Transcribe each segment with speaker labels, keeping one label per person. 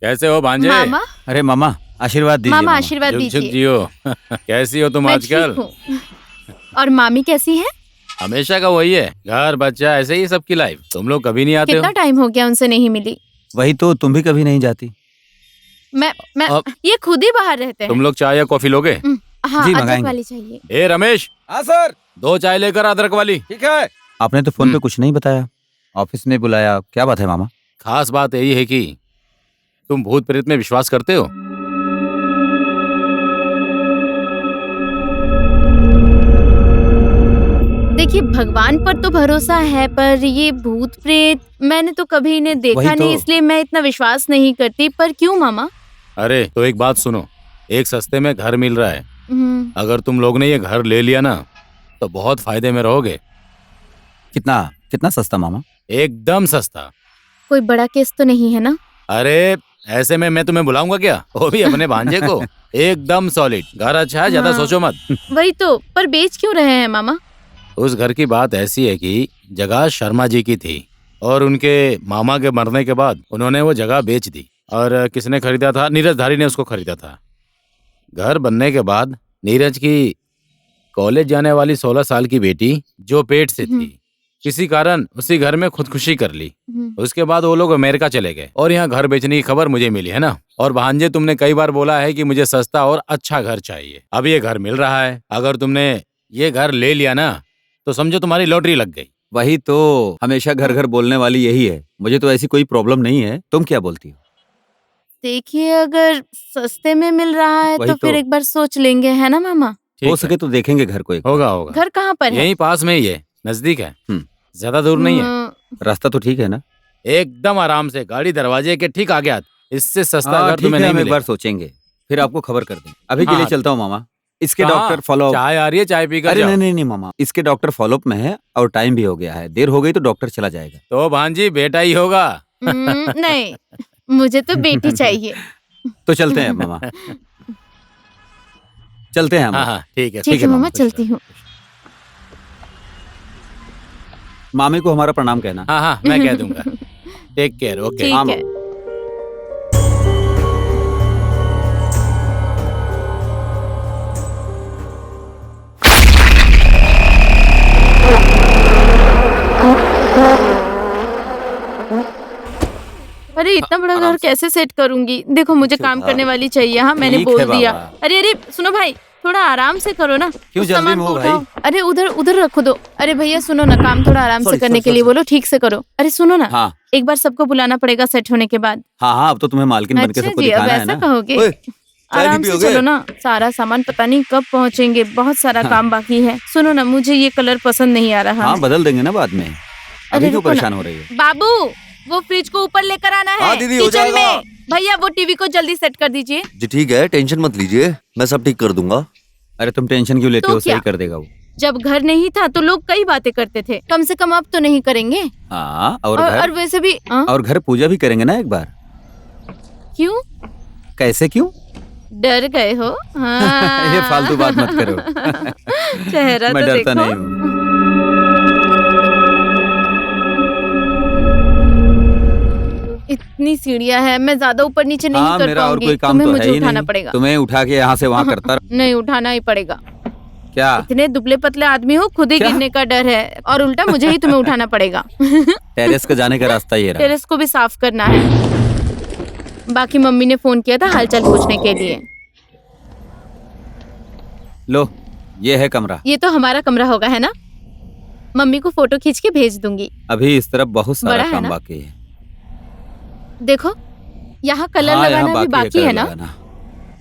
Speaker 1: कैसे हो भांजे?
Speaker 2: मामा।
Speaker 3: अरे मामा आशीर्वाद दीजिए।
Speaker 2: मामा आशीर्वाद
Speaker 1: जुग जुग
Speaker 2: दीजिए।
Speaker 1: जियो। कैसी हो तुम
Speaker 2: मैं
Speaker 1: आजकल?
Speaker 2: ठीक हूँ। और मामी कैसी है?
Speaker 1: हमेशा का वही है, घर बच्चा ऐसे ही सबकी लाइफ। तुम लोग कभी नहीं आते
Speaker 2: कितना
Speaker 1: हो।
Speaker 2: टाइम हो गया उनसे नहीं मिली।
Speaker 3: वही तो, तुम भी कभी नहीं जाती।
Speaker 2: मैं
Speaker 1: अब
Speaker 2: ये खुद ही बाहर रहते हैं।
Speaker 1: तुम लोग चाय या कॉफी लोगे?
Speaker 2: हाँ,
Speaker 3: जी,
Speaker 2: अदरक
Speaker 3: मंगाएंगे।
Speaker 2: वाली चाहिए।
Speaker 1: ए रमेश,
Speaker 3: हाँ सर।
Speaker 1: 2 चाय लेकर अदरक वाली।
Speaker 3: ठीक है। आपने तो फोन पे कुछ नहीं बताया, ऑफिस में बुलाया, क्या बात है मामा?
Speaker 1: खास बात यही है कि तुम भूत प्रेत में विश्वास करते हो?
Speaker 2: देखिए, भगवान पर तो भरोसा है, पर ये भूत प्रेत मैंने तो कभी इन्हें देखा
Speaker 3: वही तो।
Speaker 2: नहीं, इसलिए मैं इतना विश्वास नहीं करती। पर क्यों मामा?
Speaker 1: अरे तो एक बात सुनो, एक सस्ते में घर मिल रहा है। अगर तुम लोग ने ये घर ले लिया ना तो बहुत फायदे में रहोगे।
Speaker 3: कितना कितना सस्ता मामा?
Speaker 1: एकदम सस्ता।
Speaker 2: कोई बड़ा केस तो नहीं है ना?
Speaker 1: अरे ऐसे में मैं तुम्हें बुलाऊंगा क्या, वो भी अपने भांजे को। एकदम सॉलिड घर, अच्छा है, ज्यादा
Speaker 2: हाँ।
Speaker 1: सोचो मत।
Speaker 2: वही तो, पर बेच क्यों रहे हैं मामा?
Speaker 1: उस घर की बात ऐसी है कि जगह शर्मा जी की थी और उनके मामा के मरने के बाद उन्होंने वो जगह बेच दी। और किसने खरीदा था? नीरज धारी ने उसको खरीदा था। घर बनने के बाद नीरज की कॉलेज जाने वाली 16 साल की बेटी जो पेट से थी, किसी कारण उसी घर में खुदकुशी कर ली। उसके बाद वो लोग अमेरिका चले गए और यहाँ घर बेचने की खबर मुझे मिली है ना। और भांजे, तुमने कई बार बोला है कि मुझे सस्ता और अच्छा घर चाहिए। अब ये घर मिल रहा है। अगर तुमने ये घर ले लिया ना तो समझो तुम्हारी लॉटरी लग गई।
Speaker 3: वही तो, हमेशा घर घर बोलने वाली यही है। मुझे तो ऐसी कोई प्रॉब्लम नहीं है, तुम क्या बोलती हो?
Speaker 2: देखिए, अगर सस्ते में मिल रहा है
Speaker 3: वही
Speaker 2: तो फिर
Speaker 3: तो।
Speaker 2: एक बार सोच लेंगे, है ना मामा?
Speaker 1: ठीक
Speaker 3: हो
Speaker 1: है,
Speaker 3: सके तो देखेंगे घर को एक।
Speaker 1: होगा होगा।
Speaker 2: घर कहाँ पर है?
Speaker 1: यहीं पास में ही है, नजदीक है,
Speaker 3: हम्म।
Speaker 1: ज्यादा दूर नहीं है।
Speaker 3: रास्ता तो ठीक है ना?
Speaker 1: एकदम आराम से, गाड़ी दरवाजे के ठीक आगे आती। इससे सस्ता
Speaker 3: हाँ
Speaker 1: घर
Speaker 3: ठीक
Speaker 1: तुम्हें
Speaker 3: है,
Speaker 1: नहीं
Speaker 3: हम एक
Speaker 1: मिलेगा।
Speaker 3: बार सोचेंगे, फिर आपको खबर कर देंगे। अभी के लिए
Speaker 1: हाँ।
Speaker 3: चलता हूँ मामा, इसके
Speaker 1: कहाँ?
Speaker 3: Doctor follow.
Speaker 1: चाय आ रही है, चाय पीकर
Speaker 3: अरे
Speaker 1: जाओ।
Speaker 3: नहीं नहीं नहीं मामा, इसके डॉक्टर फॉलोअप में है और टाइम भी हो गया है। देर हो गई तो डॉक्टर चला जाएगा।
Speaker 1: तो भांजी बेटा ही होगा।
Speaker 2: नहीं, मुझे तो बेटी चाहिए।
Speaker 3: तो चलते हैं मामा, चलते हैं हम।
Speaker 1: हाँ हाँ ठीक है,
Speaker 2: ठीक है मामा,
Speaker 1: खुश रहो।
Speaker 2: चलती हूँ।
Speaker 3: मामी को हमारा प्रणाम कहना।
Speaker 1: हाँ हाँ मैं कह दूंगा। Take care, okay.
Speaker 2: ठीक
Speaker 3: हाँ,
Speaker 2: है। अरे इतना बड़ा घर कैसे सेट करूंगी? देखो, मुझे काम करने वाली चाहिए। हाँ, मैंने
Speaker 3: ठीक
Speaker 2: बोल
Speaker 3: है
Speaker 2: दिया।
Speaker 3: बाबा।
Speaker 2: अरे अरे सुनो भाई, थोड़ा आराम से करो ना।
Speaker 3: क्यों
Speaker 2: उस
Speaker 3: जल्दी
Speaker 2: सामान
Speaker 3: में
Speaker 2: को
Speaker 3: हो भाई?
Speaker 2: उठाओ। अरे उधर उधर रखो दो। अरे भैया सुनो ना, काम थोड़ा आराम से
Speaker 3: Sorry,
Speaker 2: करने
Speaker 3: sorry,
Speaker 2: के लिए
Speaker 3: sorry.
Speaker 2: बोलो, ठीक से करो। अरे सुनो ना,
Speaker 3: हाँ
Speaker 2: एक बार सबको बुलाना पड़ेगा सेट होने के बाद।
Speaker 3: हाँ हाँ, अब तो तुम्हें मालकिन बन के
Speaker 2: अच्छा
Speaker 3: सबको
Speaker 2: जी, अब
Speaker 3: दिखाना है
Speaker 2: ऐसा
Speaker 3: ना।
Speaker 2: कहोगे?
Speaker 3: ओए, चाय
Speaker 2: आराम
Speaker 3: भी
Speaker 2: से
Speaker 3: पियोगे?
Speaker 2: चलो ना, सारा सामान पता नहीं कब पहुंचेंगे, बहुत सारा काम बाकी है। सुनो ना, मुझे ये कलर पसंद नहीं आ रहा
Speaker 3: हाँ
Speaker 2: है।
Speaker 3: बदल देंगे ना बाद में,
Speaker 2: अरे
Speaker 3: अभी क्यों
Speaker 2: रुको ना।
Speaker 3: परेशान हो रही है?
Speaker 2: बाबू, वो फ्रिज को ऊपर लेकर आना है।
Speaker 4: हाँ, दीदी, हो
Speaker 2: किचन
Speaker 4: जाएगा।
Speaker 2: में। भैया वो टीवी को जल्दी सेट कर दीजिए।
Speaker 4: जी ठीक है, टेंशन मत लीजिए, मैं सब ठीक कर दूंगा।
Speaker 3: अरे तुम टेंशन क्यों लेते
Speaker 2: तो
Speaker 3: हो, सही
Speaker 2: क्या?
Speaker 3: कर देगा वो।
Speaker 2: जब घर नहीं था तो लोग कई बातें करते थे, कम से कम अब तो नहीं करेंगे।
Speaker 3: हाँ और
Speaker 2: और
Speaker 3: घर,
Speaker 2: वैसे भी
Speaker 3: और घर पूजा भी करेंगे ना एक बार।
Speaker 2: क्यों
Speaker 3: कैसे क्यों?
Speaker 2: डर गए हो? हाँ।
Speaker 3: ये फालतू बात मत करो।
Speaker 2: चेहरा
Speaker 3: मैं
Speaker 2: तो
Speaker 3: डरता
Speaker 2: देखो।
Speaker 3: नहीं हूँ।
Speaker 2: इतनी सीढ़ियाँ है, मैं ज्यादा ऊपर नीचे नहीं
Speaker 3: हाँ
Speaker 2: कर
Speaker 3: मेरा और
Speaker 2: पाऊंगी।
Speaker 3: कोई काम
Speaker 2: तुम्हें
Speaker 3: तो है
Speaker 2: मुझे
Speaker 3: ही
Speaker 2: उठाना
Speaker 3: नहीं,
Speaker 2: पड़ेगा।
Speaker 3: तुम्हें उठा के यहाँ से वहाँ करता रह-
Speaker 2: नहीं, उठाना ही पड़ेगा।
Speaker 3: क्या?
Speaker 2: इतने दुबले पतले आदमी हो, खुद ही
Speaker 3: क्या?
Speaker 2: गिरने का डर है और उल्टा मुझे ही तुम्हें उठाना पड़ेगा।
Speaker 3: टेरेस का जाने का रास्ता ये रहा।
Speaker 2: टेरेस को भी साफ करना है। बाकी मम्मी ने फोन किया था हालचाल पूछने के लिए।
Speaker 3: लो ये है कमरा।
Speaker 2: ये तो हमारा कमरा होगा, है ना? मम्मी को फोटो खींच के भेज दूंगी।
Speaker 3: अभी इस तरफ बहुत
Speaker 2: बड़ा
Speaker 3: सारा
Speaker 2: है
Speaker 3: काम
Speaker 2: ना?
Speaker 3: बाकी है।
Speaker 2: देखो, यहाँ कलर
Speaker 3: हाँ, यहाँ
Speaker 2: लगाना भी बाकी
Speaker 3: कलर
Speaker 2: है ना?
Speaker 3: लगाना।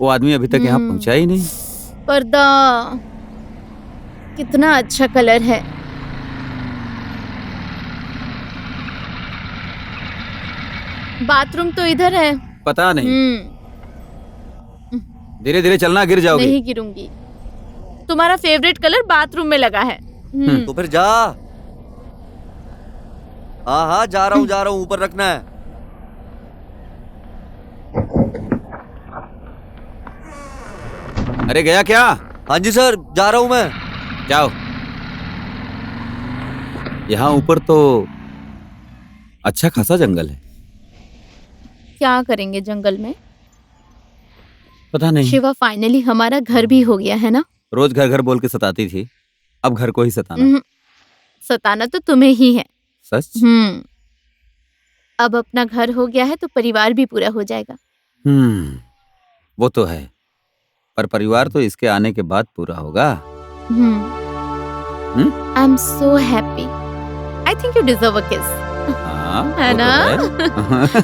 Speaker 3: वो आदमी अभी तक यहाँ पहुँचा ही नहीं।
Speaker 2: पर्दा कितना अच्छा कलर है। बाथरूम तो इधर है।
Speaker 3: पता नहीं,
Speaker 2: हम्म,
Speaker 3: धीरे धीरे चलना, गिर जाओगी।
Speaker 2: नहीं गिरूंगी। तुम्हारा फेवरेट कलर बाथरूम में लगा है।
Speaker 4: तो फिर जा। हाँ हाँ जा रहा हूँ, ऊपर रखना है।
Speaker 3: अरे गया क्या?
Speaker 4: हाँ जी सर, जा रहा हूँ मैं।
Speaker 3: जाओ। यहाँ ऊपर तो अच्छा खासा जंगल है।
Speaker 2: क्या करेंगे जंगल में?
Speaker 3: पता नहीं।
Speaker 2: शिवा, फाइनली हमारा घर भी हो गया है ना?
Speaker 3: रोज घर घर बोल के सताती थी, अब घर को ही सताना।
Speaker 2: उम्हूं, सताना तो तुम्हें ही है।
Speaker 3: सच?
Speaker 2: अब अपना घर हो गया है तो परिवार भी पूरा हो जाएगा।
Speaker 3: वो तो है, पर परिवार तो इसके आने के बाद पूरा होगा।
Speaker 2: I am so happy. I think you deserve a किस।
Speaker 3: हाँ,
Speaker 2: है
Speaker 3: वो तो
Speaker 2: ना?
Speaker 3: है।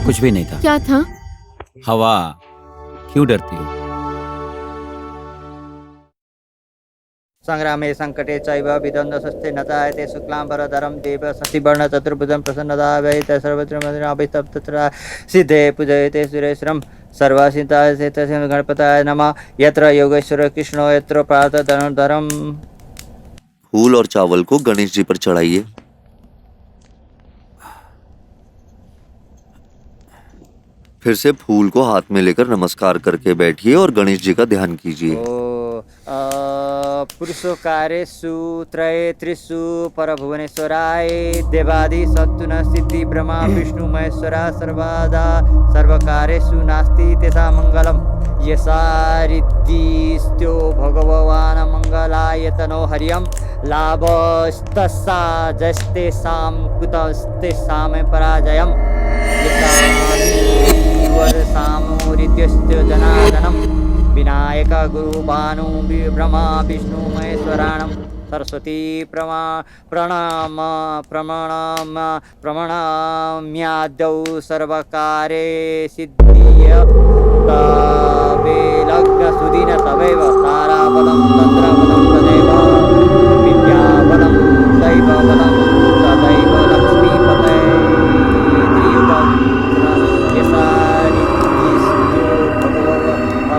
Speaker 3: कुछ भी नहीं था।
Speaker 2: क्या था?
Speaker 3: हवा। क्यों डरती हो?
Speaker 5: संग्रामे संकटे चैव विद्वन्द्वस्ते न जायते शुक्लाम्बरधरं देव शशिवर्ण चतुर्भुजं प्रसन्नदा वैते सर्वत्र मन्दिराभिस्तत्र सिद्धे पूजयते सुरेश्वरं सर्वसिद्धाय तस्य गणपताय नमः। यत्र योगेश्वर कृष्णो यत्र पार्थ धनुर्धरम्।
Speaker 4: फूल और चावल को गणेश जी पर चढ़ाइए। फिर से फूल को हाथ में लेकर नमस्कार करके बैठिए और गणेश जी का ध्यान कीजिए।
Speaker 5: पुरुषकारेषु त्रये त्रिषु परभुवनेश्वराय देवादि सत्तु न सिद्धि ब्रह्मा विष्णु महेश्वरा सर्वदा सर्वकारेषु नास्ति तेषां मङ्गलम्। यसारिद्धिस्त्यो भगवान् मङ्गलायतनो हरियं लाभस्तस्सा जस्तेषां कुतस्तेषां पराजयम्। वर्षामोरित्यस्य जनार्दनम् विनायक गुरु भानु ब्रह्मा विष्णु महेश्वराणं सरस्वती प्रणमाम्याद्यौ सर्वकारे सिद्धिय तवे लग्न सुदिन तवैव ताराबलं तन्द्रबलं तदैव विद्याबलं दैवबलं तदैव लक्ष्मीपते त्रियुगं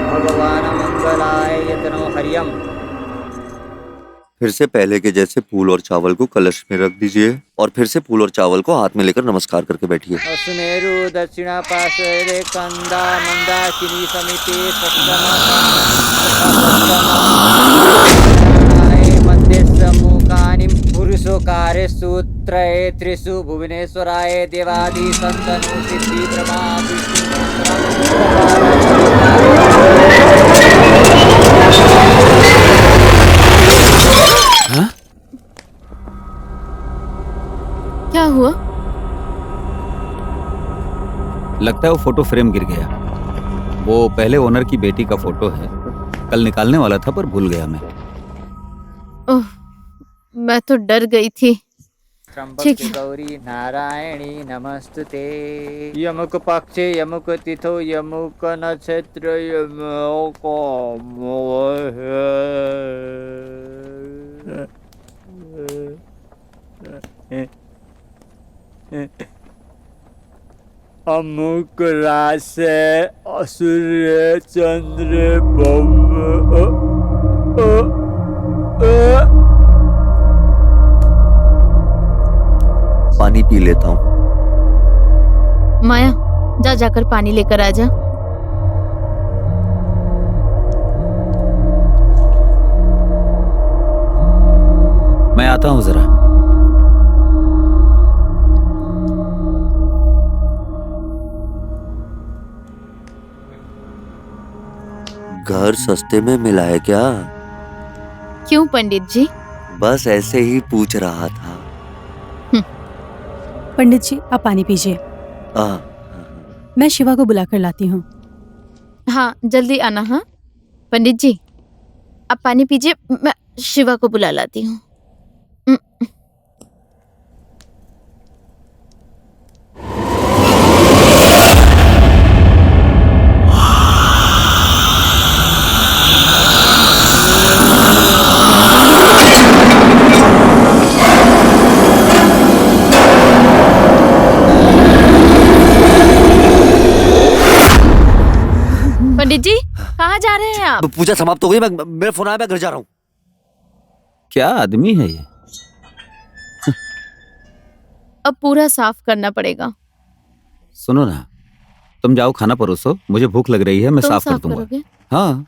Speaker 5: भगवान मंगलाय यतनो हरियम।
Speaker 4: फिर से पहले के जैसे फूल और चावल को कलश में रख दीजिए और फिर से फूल और चावल को हाथ में लेकर नमस्कार करके बैठिए।
Speaker 5: सुमेरु दक्षिणा पार्श्वे कंदा मंदाकिनी समिति मध्य सम्मुखानि पुरुषोकारेषु त्रये त्रिषु भुवनेश्वराय देवादि सन्तनु सिद्धि ब्रह्मा विष्णु
Speaker 2: क्या हुआ?
Speaker 3: लगता है वो फोटो फ्रेम गिर गया। वो पहले ओनर की बेटी का फोटो है, कल निकालने वाला था पर भूल गया मैं।
Speaker 2: ओह, मैं तो डर गई थी। ठीक है।
Speaker 5: गौरी नारायणी नमस्तुते। यमुक पक्षे यमुक तिथो यमुक नक्षत्र यमुक अमुक राशि असुर चंद्र
Speaker 4: पानी पी लेता हूँ।
Speaker 2: माया, जा जाकर पानी लेकर आ जा।
Speaker 3: मैं आता हूँ जरा।
Speaker 4: घर सस्ते में मिला है क्या?
Speaker 2: क्यों पंडित जी?
Speaker 4: बस ऐसे ही पूछ रहा था।
Speaker 6: पंडित जी, आप पानी पीजिए। मैं शिवा को बुलाकर लाती हूँ।
Speaker 2: हाँ, जल्दी आना। हाँ पंडित जी, आप पानी पीजिए, मैं शिवा को बुला लाती हूँ। पंडित जी, कहाँ जा रहे हैं आप?
Speaker 4: पूजा समाप्त हो गई, मैं मेरा फोन आया, मैं घर जा रहा हूँ।
Speaker 3: क्या आदमी है ये?
Speaker 2: अब पूरा साफ करना पड़ेगा।
Speaker 3: सुनो ना, तुम जाओ खाना परोसो, मुझे भूख लग रही है, मैं
Speaker 2: तुम
Speaker 3: साफ कर
Speaker 2: साफ
Speaker 3: दूंगा।
Speaker 2: करोगे?
Speaker 3: हाँ।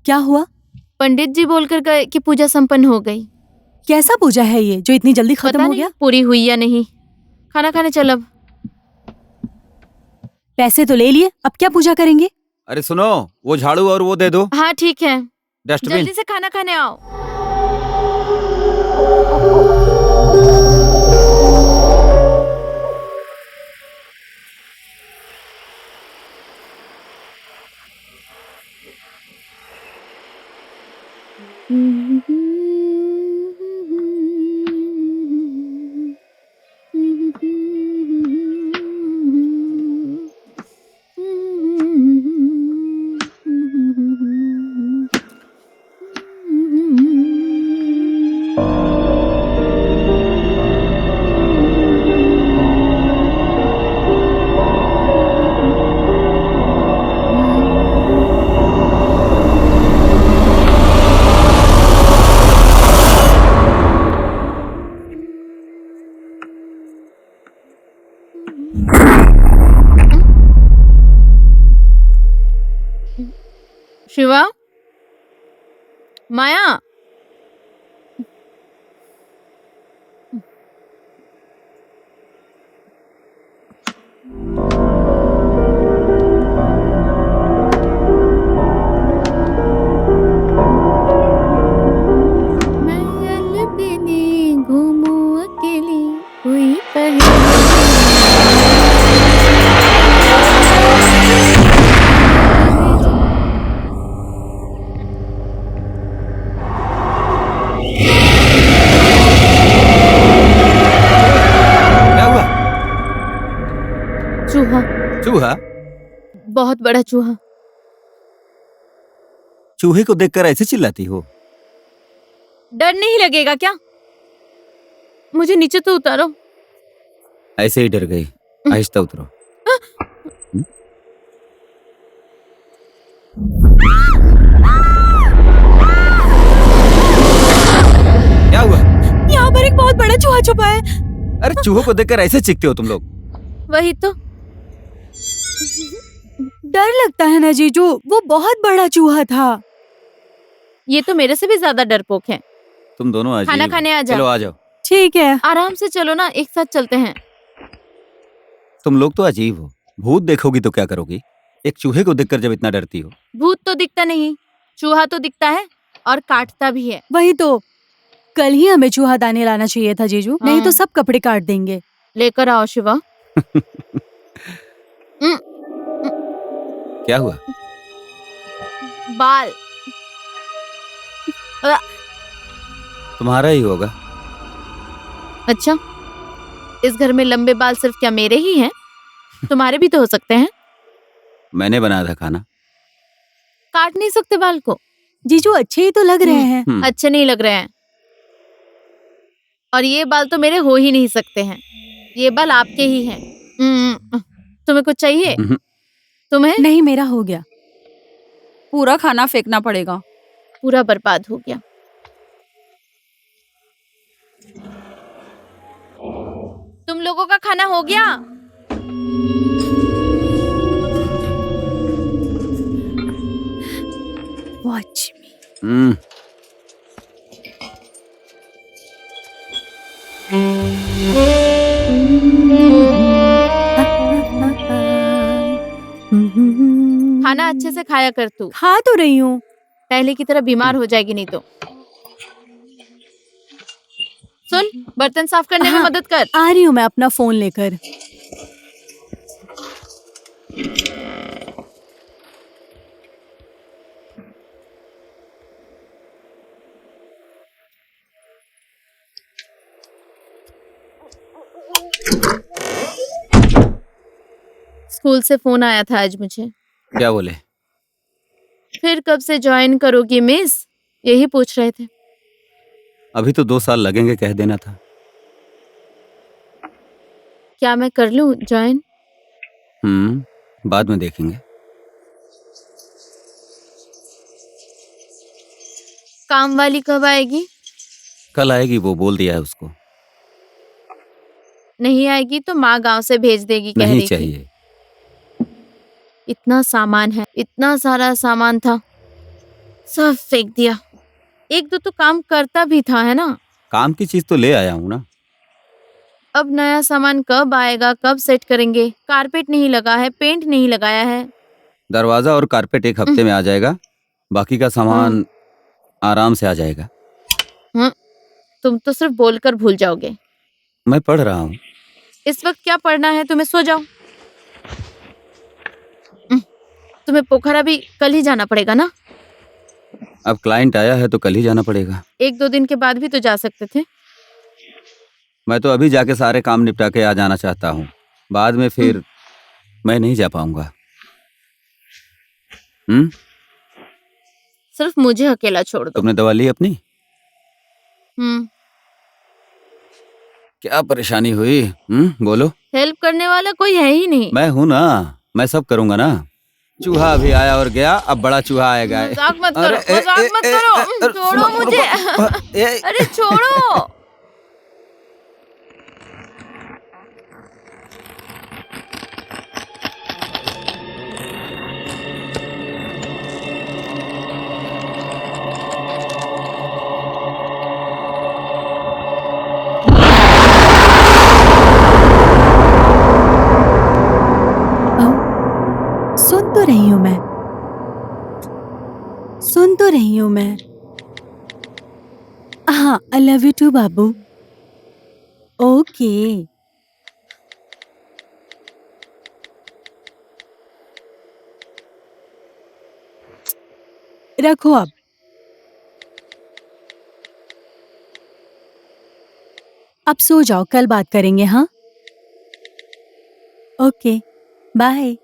Speaker 6: क्या हुआ?
Speaker 2: पंडित जी बोलकर गए कि पूजा संपन्न हो गई।
Speaker 6: कैसा पूजा है ये जो इतनी जल्दी खत्म
Speaker 2: पता
Speaker 6: हो
Speaker 2: नहीं
Speaker 6: गया?
Speaker 2: पूरी हुई या नहीं। खाना खाने चल अब।
Speaker 6: पैसे तो ले लिए, अब क्या पूजा करेंगे?
Speaker 3: अरे सुनो, वो झाड़ू और वो दे दो,
Speaker 2: हाँ ठीक है,
Speaker 3: डस्टबिन।
Speaker 2: जल्दी से खाना खाने आओ। शिवा, माया, मैं अलबेली घूमूं अकेली, कोई
Speaker 3: क्या हुआ?
Speaker 2: चूहा,
Speaker 3: चूहा?
Speaker 2: बहुत बड़ा चूहा।
Speaker 3: चूहे को देखकर ऐसे चिल्लाती हो?
Speaker 2: डर नहीं लगेगा क्या? मुझे नीचे तो उतारो।
Speaker 3: ऐसे ही डर गई, आहिस्ता उतरो। क्या हुआ?
Speaker 6: यहाँ पर एक बहुत बड़ा चूहा छुपा है।
Speaker 3: अरे चूहों को देखकर ऐसे चीखते हो तुम लोग?
Speaker 2: वही तो।
Speaker 6: डर लगता है ना जीजू, वो बहुत बड़ा चूहा था।
Speaker 2: ये तो मेरे से भी ज्यादा डरपोक है।
Speaker 3: तुम दोनों आ
Speaker 2: खाना
Speaker 3: जाइए।
Speaker 2: खाने आ जाओ।
Speaker 3: चलो आ जाओ।
Speaker 6: ठीक है।
Speaker 2: आराम से चलो ना, एक साथ चलते हैं।
Speaker 3: तुम लोग तो अजीब हो, भूत देखोगी तो क्या करोगी? एक चूहे को देखकर जब इतना डरती हो।
Speaker 2: भूत तो दिखता नहीं, चूहा तो दिखता है और काटता भी है।
Speaker 6: वही तो, कल ही हमें चूहा दाने लाना चाहिए था जीजू, नहीं तो सब कपड़े काट देंगे।
Speaker 2: लेकर आओ शिवा।
Speaker 3: क्या हुआ?
Speaker 2: बाल।
Speaker 3: तुम्हारा ही होगा।
Speaker 2: अच्छा, इस घर में लंबे बाल सिर्फ क्या मेरे ही हैं? तुम्हारे भी तो हो सकते हैं।
Speaker 3: मैंने बनाया था खाना।
Speaker 2: काट नहीं सकते बाल को?
Speaker 6: जीजू अच्छे ही तो लग रहे हैं।
Speaker 2: अच्छे नहीं लग रहे हैं। और ये बाल तो मेरे हो ही नहीं सकते हैं। ये बाल आपके ही हैं। तुम्हें कुछ चाहिए? तुम्हें?
Speaker 6: नहीं, मेरा हो गया।
Speaker 7: पूरा खाना फेंकना पड़ेगा।
Speaker 2: पूरा बर्बाद हो गया। तुम लोगों का खाना हो गया?
Speaker 6: वॉच मी।
Speaker 2: खाना अच्छे से खाया कर तू।
Speaker 6: खा तो रही हूँ।
Speaker 2: पहले की तरह बीमार हो जाएगी नहीं तो। सुन, बर्तन साफ करने में मदद कर।
Speaker 6: आ रही हूँ मैं अपना फोन लेकर।
Speaker 2: स्कूल से फोन आया था आज मुझे।
Speaker 3: क्या बोले?
Speaker 2: फिर कब से ज्वाइन करोगी मिस, यही पूछ रहे थे।
Speaker 3: अभी तो 2 साल लगेंगे, कह देना था।
Speaker 2: क्या मैं कर लूं ज्वाइन?
Speaker 3: बाद में देखेंगे।
Speaker 2: काम वाली कब आएगी?
Speaker 3: कल आएगी, वो बोल दिया है उसको।
Speaker 2: नहीं आएगी तो माँ गांव से भेज देगी कह
Speaker 3: नहीं
Speaker 2: रही थी।
Speaker 3: चाहिए।
Speaker 2: इतना सामान है, इतना सारा सामान था, सब फेंक दिया। एक दो तो काम करता भी था, है ना?
Speaker 3: काम की चीज तो ले आया हूँ ना।
Speaker 2: अब नया सामान कब आएगा, कब सेट करेंगे? कारपेट नहीं लगा है, पेंट नहीं लगाया है।
Speaker 3: दरवाजा और कारपेट एक हफ्ते में आ जाएगा, बाकी का सामान आराम से आ जाएगा।
Speaker 2: हम्म, तुम तो सिर्फ बोलकर भूल जाओगे।
Speaker 3: मैं पढ़ रहा हूँ।
Speaker 2: इस वक्त क्या पढ़ना है तुम्हें? सो जाओ। तुम्हें पोखरा भी कल ही जाना पड़ेगा ना?
Speaker 3: अब क्लाइंट आया है तो कल ही जाना पड़ेगा।
Speaker 2: एक दो दिन के बाद भी तो जा सकते थे।
Speaker 3: मैं तो अभी जाके सारे काम निपटा के आ जाना चाहता हूँ, बाद में फिर मैं नहीं जा पाऊंगा।
Speaker 2: सिर्फ मुझे अकेला छोड़ दो।
Speaker 3: तुमने दवा ली अपनी?
Speaker 2: हम्म।
Speaker 3: क्या परेशानी हुई? बोलो।
Speaker 2: हेल्प करने वाला कोई है ही नहीं।
Speaker 3: मैं हूं ना, मैं सब करूंगा ना। चूहा अभी आया और गया, अब बड़ा चूहा आएगा।
Speaker 2: मजाक मत करो, मजाक मत करो। छोड़ो मुझे। अरे छोड़ो।
Speaker 6: सुन तो रही हूँ मैं, सुन तो रही हूँ मैं। हाँ, आई लव यू टू बाबू। ओके। रखो अब। अब सो जाओ, कल बात करेंगे। हाँ, ओके, बाय।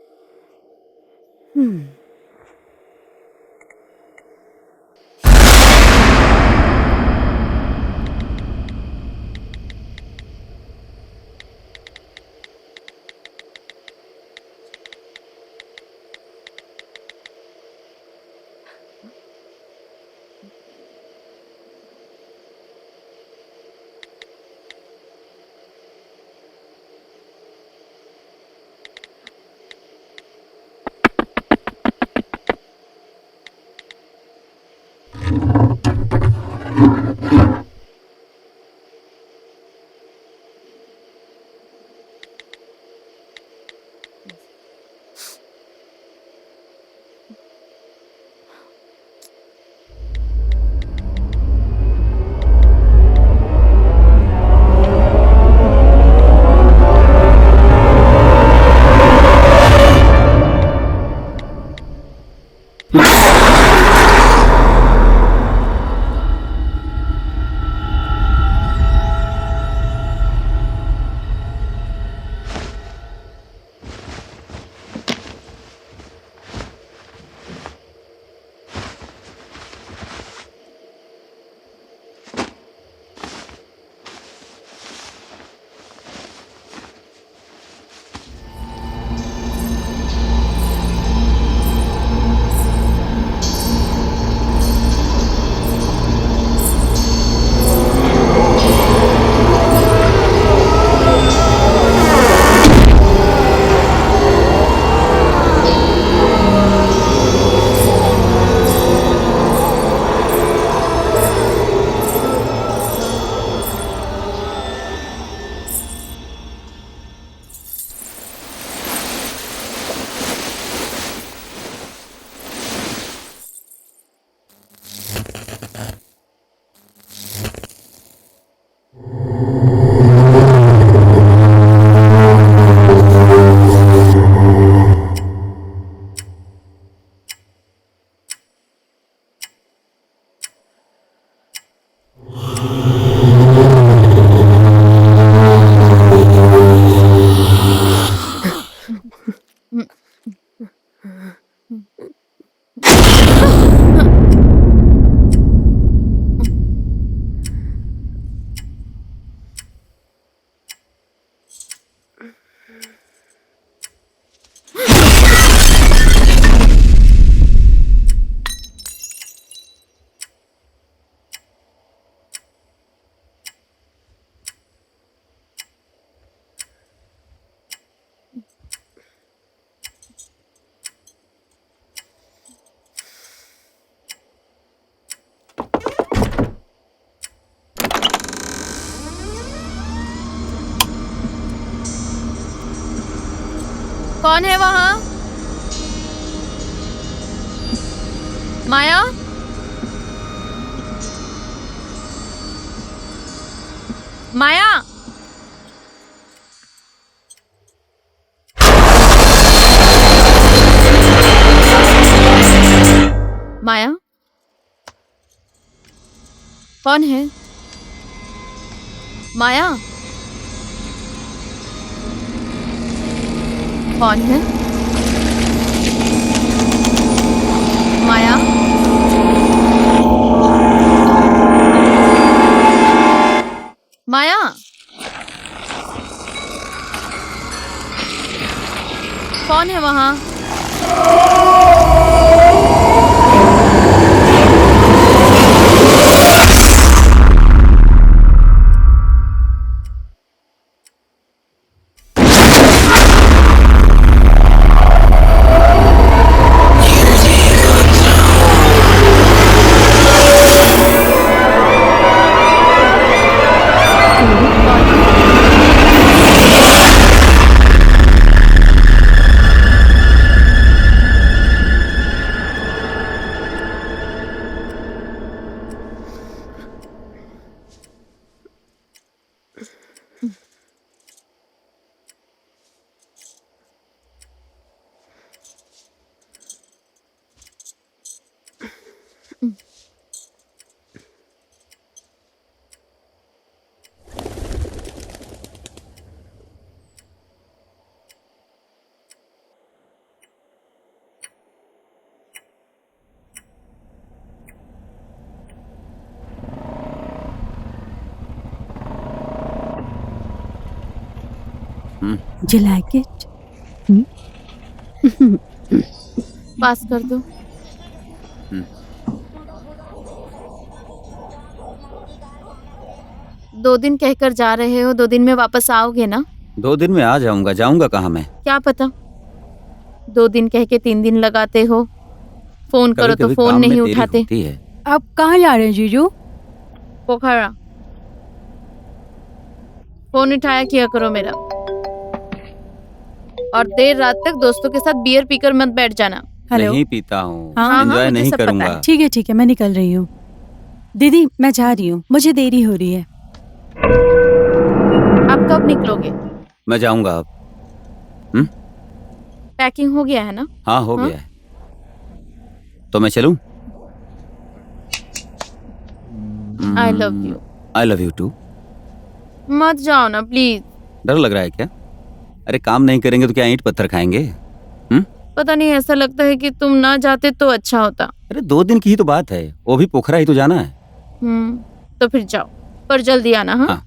Speaker 2: कौन है वहाँ? माया? माया? माया? कौन है? माया? कौन है? माया? माया? कौन है वहाँ?
Speaker 6: You like it?
Speaker 2: पास कर दो। दो दिन कहकर जा रहे हो, 2 दिन में वापस आओगे ना?
Speaker 3: 2 दिन में आ जाऊंगा। जाऊंगा कहाँ मैं?
Speaker 2: क्या पता, 2 दिन कह के 3 दिन लगाते हो। फोन करो तो
Speaker 3: कभी-कभी
Speaker 2: फोन
Speaker 3: काम में
Speaker 2: नहीं
Speaker 3: देरी
Speaker 2: उठाते।
Speaker 3: होती है।
Speaker 6: आप कहाँ जा रहे हैं जीजू?
Speaker 2: पोखरा। फोन उठाया किया करो मेरा। और देर रात तक दोस्तों के साथ बियर पीकर मत बैठ जाना।
Speaker 6: हेलो।
Speaker 3: नहीं पीता हूँ।
Speaker 6: हाँ,
Speaker 3: एंजॉय
Speaker 2: मुझे
Speaker 3: नहीं
Speaker 2: सब पता
Speaker 3: करूंगा।
Speaker 2: है।
Speaker 6: ठीक है, मैं निकल रही हूँ। दीदी मैं जा रही हूँ, मुझे देरी हो रही है।
Speaker 2: आप कब निकलोगे?
Speaker 3: मैं जाऊंगा अब।
Speaker 2: पैकिंग हो गया है ना?
Speaker 3: हाँ, हो
Speaker 2: हाँ?
Speaker 3: गया है। तो मैं चलूं?
Speaker 2: I love you.
Speaker 3: I love you too.
Speaker 2: मत जाओ ना प्लीज।
Speaker 3: डर लग रहा है क्या? अरे काम नहीं करेंगे तो क्या ईंट पत्थर खाएंगे?
Speaker 2: पता नहीं, ऐसा लगता है कि तुम ना जाते तो अच्छा होता।
Speaker 3: अरे 2 दिन की ही तो बात है, वो भी पोखरा ही तो जाना है।
Speaker 2: तो फिर जाओ, पर जल्दी आना। हाँ,
Speaker 3: हाँ।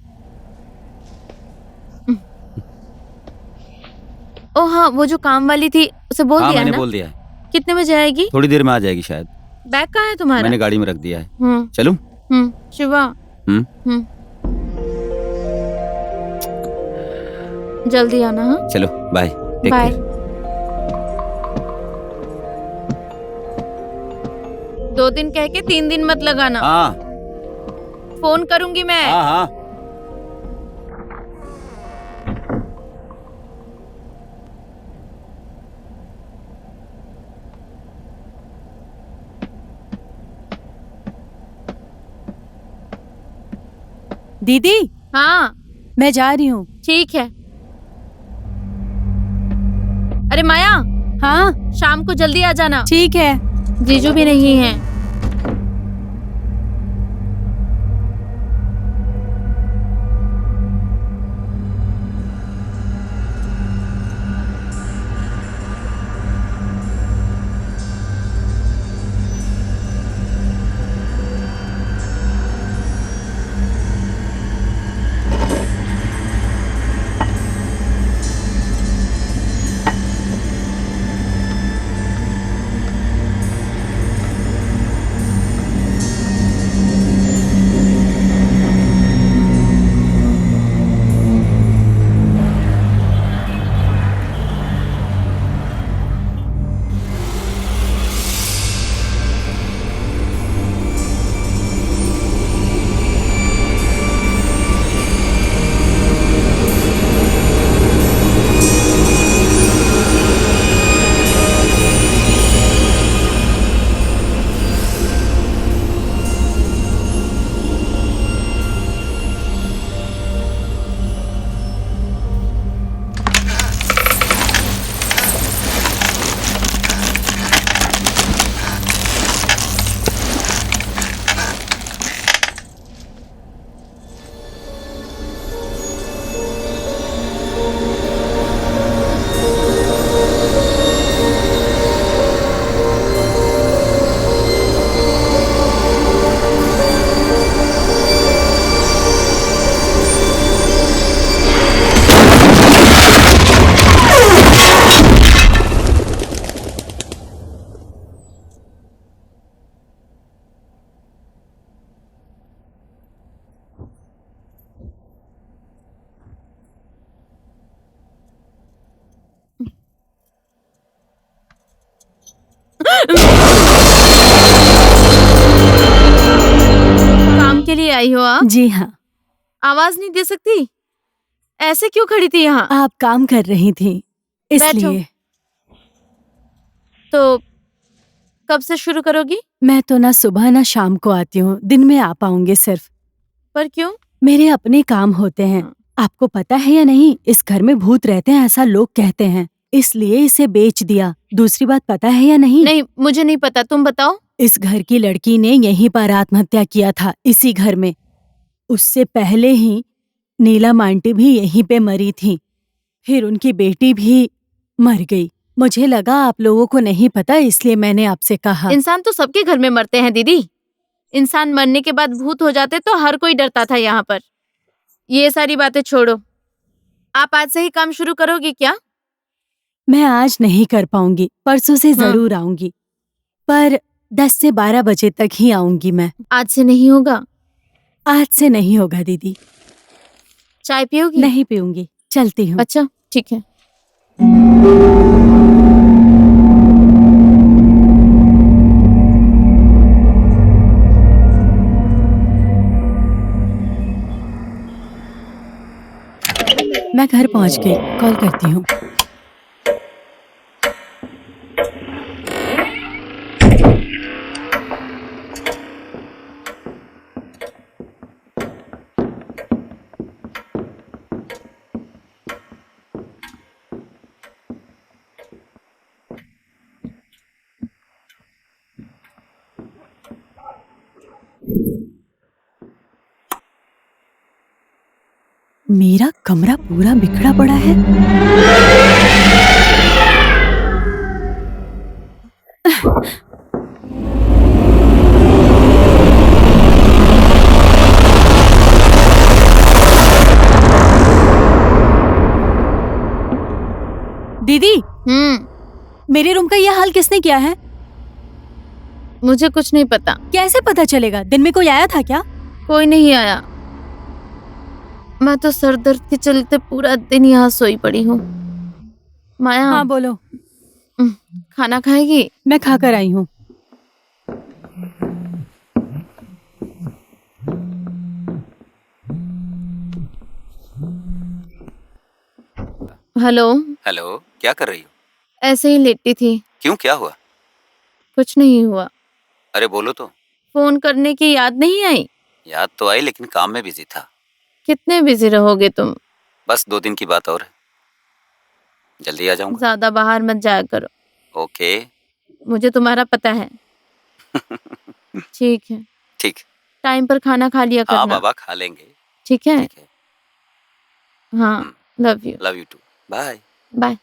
Speaker 2: ओ हाँ, वो जो काम वाली थी उसे बोल
Speaker 3: हाँ,
Speaker 2: दिया है
Speaker 3: मैंने
Speaker 2: ना?
Speaker 3: बोल दिया है।
Speaker 2: कितने बजे आएगी?
Speaker 3: थोड़ी देर में आ जाएगी शायद।
Speaker 2: बैग कहाँ है तुम्हारा?
Speaker 3: मैंने गाड़ी में रख दिया है।
Speaker 2: हम्म
Speaker 3: चलूं?
Speaker 2: शिवा।
Speaker 3: हम्म
Speaker 2: जल्दी आना। हाँ,
Speaker 3: चलो बाय। Take
Speaker 2: bye.
Speaker 3: केयर।
Speaker 2: 2 दिन कह के 3 दिन मत लगाना।
Speaker 3: हाँ
Speaker 2: फोन करूंगी मैं।
Speaker 3: हाँ हाँ।
Speaker 6: दीदी
Speaker 2: हाँ,
Speaker 6: मैं जा रही हूँ।
Speaker 2: ठीक है। अरे माया,
Speaker 6: हाँ
Speaker 2: शाम को जल्दी आ जाना।
Speaker 6: ठीक है।
Speaker 2: जीजू भी नहीं है। के लिए आई हो आप?
Speaker 6: जी हाँ।
Speaker 2: आवाज नहीं दे सकती? ऐसे क्यों खड़ी थी यहाँ?
Speaker 6: आप काम कर रही थी इसलिए।
Speaker 2: तो कब से शुरू करोगी?
Speaker 6: मैं तो ना सुबह ना शाम को आती हूँ, दिन में आ पाऊंगी सिर्फ।
Speaker 2: पर क्यों?
Speaker 6: मेरे अपने काम होते हैं। आपको पता है या नहीं, इस घर में भूत रहते हैं ऐसा लोग कहते हैं, इसलिए इसे बेच दिया। दूसरी बात पता है या नहीं?
Speaker 2: नहीं, मुझे नहीं पता, तुम बताओ।
Speaker 6: इस घर की लड़की ने यहीं पर आत्महत्या किया था, इसी घर में। उससे पहले ही नीलम आंटी भी यहीं पे मरी थी, फिर उनकी बेटी भी मर गई। मुझे लगा आप लोगों को नहीं पता, इसलिए मैंने आपसे कहा।
Speaker 2: इंसान तो सबके घर में मरते हैं दीदी। इंसान मरने के बाद भूत हो जाते तो हर कोई डरता था यहाँ पर। ये सारी बातें छोड़ो, आप आज से ही काम शुरू करोगी क्या?
Speaker 6: मैं आज नहीं कर पाऊंगी, परसों से जरूर आऊंगी, पर 10 से 12 बजे तक ही आऊंगी मैं।
Speaker 2: आज से नहीं होगा?
Speaker 6: आज से नहीं होगा दीदी।
Speaker 2: चाय पियोगी?
Speaker 6: नहीं पीऊंगी, चलती हूँ।
Speaker 2: अच्छा ठीक है।
Speaker 6: मैं घर पहुँच गई, कॉल करती हूँ। मेरा कमरा पूरा बिखरा पड़ा है। दीदी, मेरे रूम का ये हाल किसने किया है?
Speaker 2: मुझे कुछ नहीं पता।
Speaker 6: कैसे पता चलेगा? दिन में कोई आया था क्या?
Speaker 2: कोई नहीं आया। मैं तो सर दर्द के चलते पूरा दिन यहाँ सोई पड़ी हूँ। माया।
Speaker 6: हाँ बोलो।
Speaker 2: खाना खाएगी?
Speaker 6: मैं खाकर आई हूँ।
Speaker 2: हेलो।
Speaker 3: हेलो, क्या कर रही हो?
Speaker 2: ऐसे ही लेटी थी।
Speaker 3: क्यों, क्या हुआ?
Speaker 2: कुछ नहीं हुआ।
Speaker 3: अरे बोलो तो।
Speaker 2: फोन करने की याद नहीं आई?
Speaker 3: याद तो आई, लेकिन काम में बिजी था।
Speaker 2: कितने बिजी रहोगे तुम?
Speaker 3: बस 2 दिन की बात और है, जल्दी आ जाऊंगा।
Speaker 2: ज्यादा बाहर मत जाया करो।
Speaker 3: ओके।
Speaker 2: मुझे तुम्हारा पता है। ठीक है।
Speaker 3: ठीक।
Speaker 2: टाइम पर खाना खा लिया करना।
Speaker 3: हाँ बाबा, खा लेंगे।
Speaker 2: ठीक है।
Speaker 3: ठीक है।
Speaker 2: हाँ, love you.
Speaker 3: Love you too. Bye.
Speaker 2: Bye.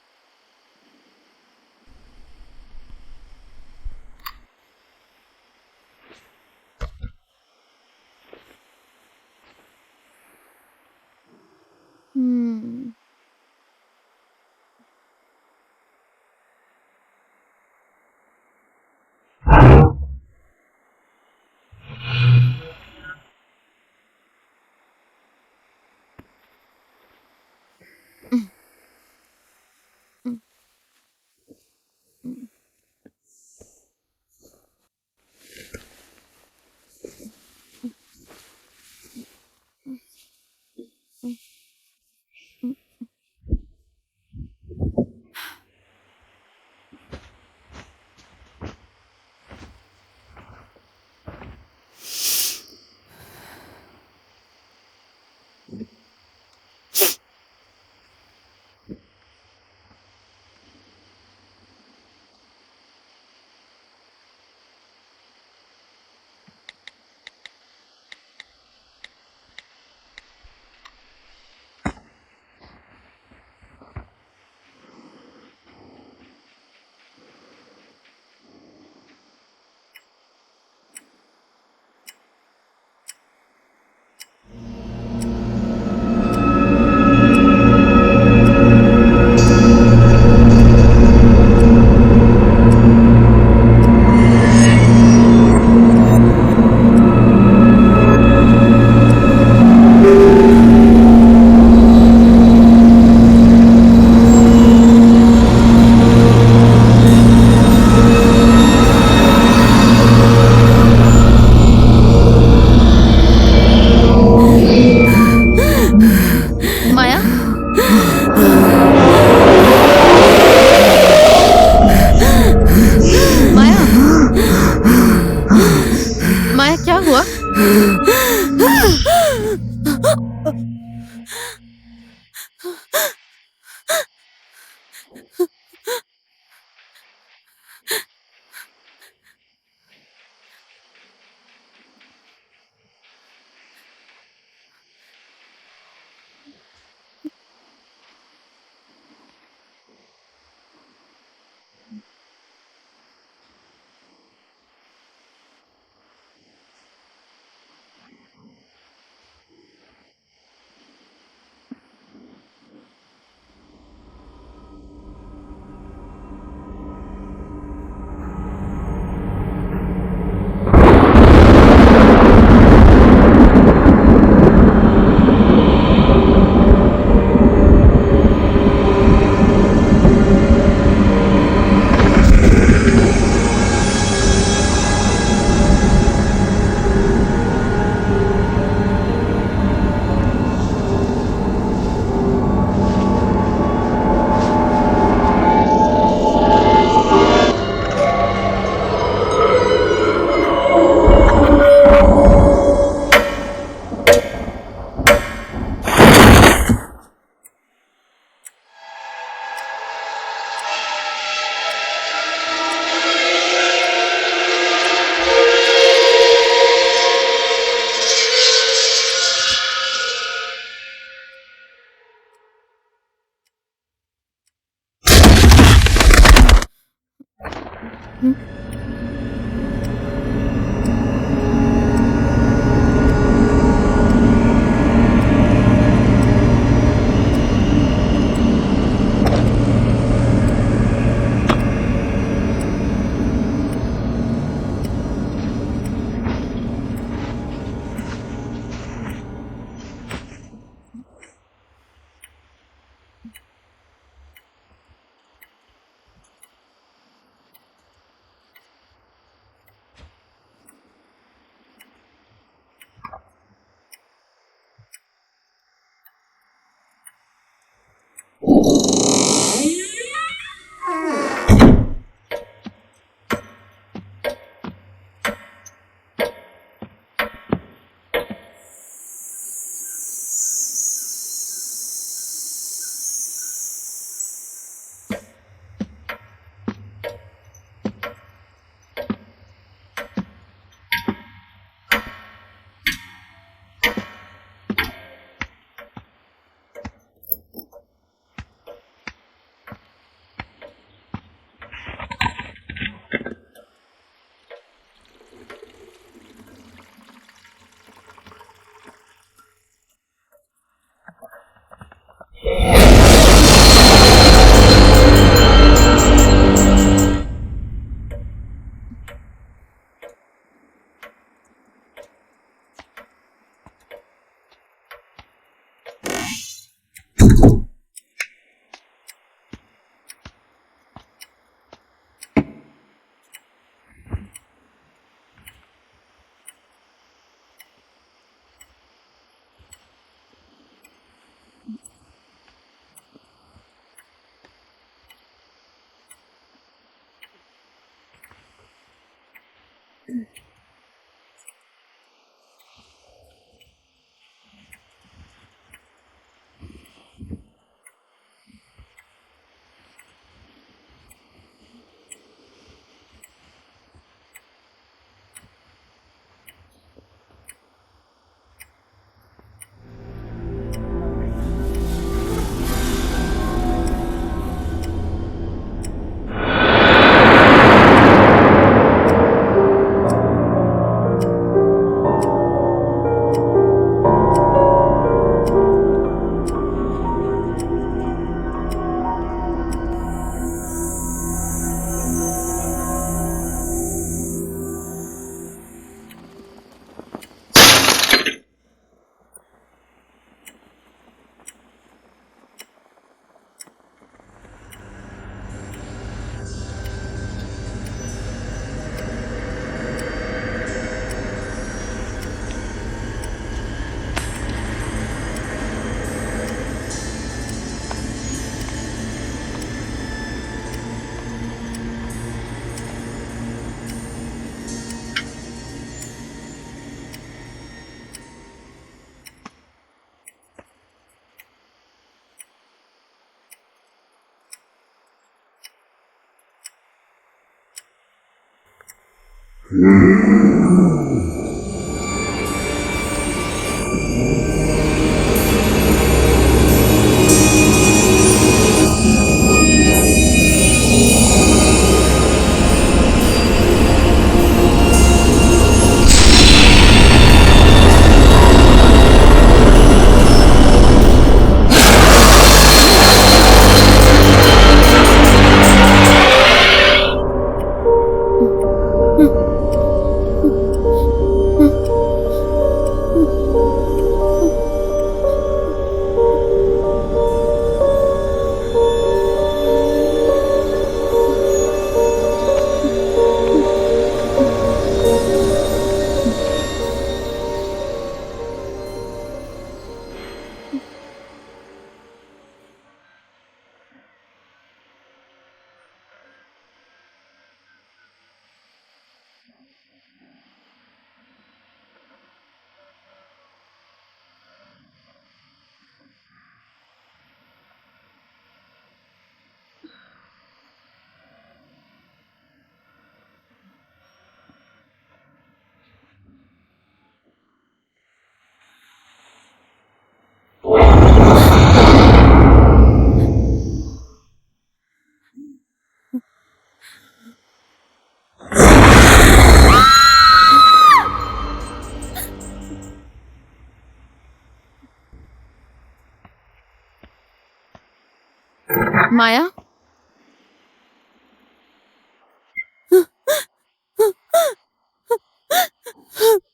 Speaker 2: Maya,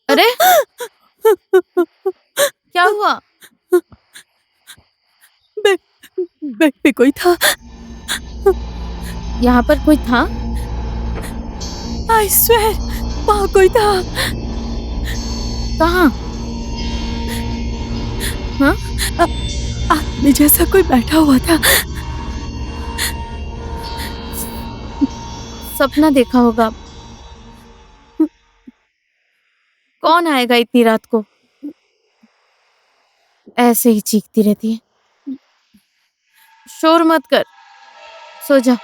Speaker 2: अरे क्या हुआ?
Speaker 6: बेड पे कोई था।
Speaker 2: यहाँ पर कोई था?
Speaker 6: आई स्वेर, वहाँ कोई था।
Speaker 2: कहाँ? हाँ?
Speaker 6: आदमी जैसा कोई बैठा हुआ था।
Speaker 2: सपना देखा होगा। कौन आएगा इतनी रात को? ऐसे ही चीखती रहती है। शोर मत कर, सो जा।